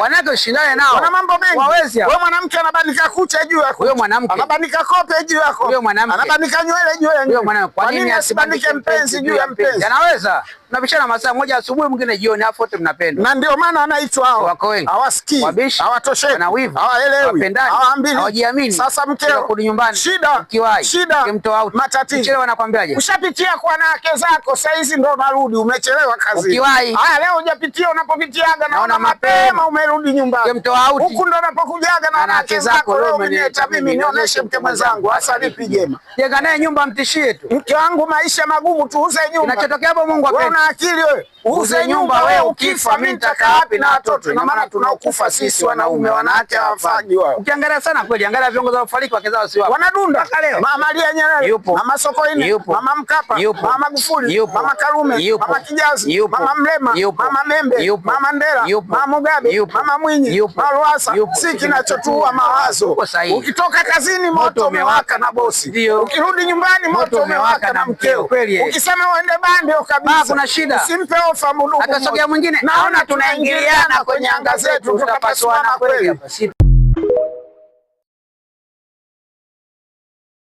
Wanawake ushindane nao. Wana mambo mengi. Wawezi. Wewe mwanamke anabandika kucha juu yako. Huyo mwanamke. Anabandika kope juu yako. Huyo mwanamke. Anabandika nywele juu ya nywele. Huyo mwanamke. Kwa nini asibandike mpenzi juu ya mpenzi? Anaweza. Tunapishana masaa moja asubuhi mwingine jioni afu wote mnapendwa. Na ndio maana anaitwa hao. Wako wengi. Hawasikii. Hawatosheki. Wanawivu. Hawaelewi. Hawapendani. Hawajiamini. Sasa mkeo kurudi nyumbani. Shida. Kimtoa out. Matatizo. Mchelewa anakuambiaje? Ushapitia kwa wanawake zako, saa hizi ndo unarudi umechelewa kazi. Ukiwahi. Leo hujapitiwa, unapopitiaga naona mapema umerudi nyumbani. Kimtoa out. Huku ndo unapokujaga na wanawake zako, leo umeniita mimi nionyeshe mke mwenzangu hasa lipi jema. Jenga naye nyumba mtishie tu. Mke wangu maisha magumu, tuuze nyumba. Kinachotokea hapo Mungu apende. Wewe una akili wewe? Uze nyumba wewe, ukifa mimi nitakaa wapi na watoto? Na maana tunaokufa sisi wanaume, wanawake hawafanyi wao. Ukiangalia sana kweli, angalia viongozi waliofariki wake zao si wao. Wanadunda leo. Mama Maria Nyerere, Mama Sokoine, Mama Mkapa, Mama Magufuli, Mama Karume, Mama Kijazi, Mama Mlema, Mama Membe, Mama Ndera, Mama Mugabe, Mama Mwinyi, Mama Lowassa. Si kinachotua mawazo. Ukitoka kazini moto umewaka na bosi. Ukirudi nyumbani moto umewaka na mkeo. Ukisema uende bandio kabisa. Kuna shida. Usimpe ofa mulugu. Atasogea mwingine. Naona tunaingiliana kwenye anga zetu, tutapasuana kweli.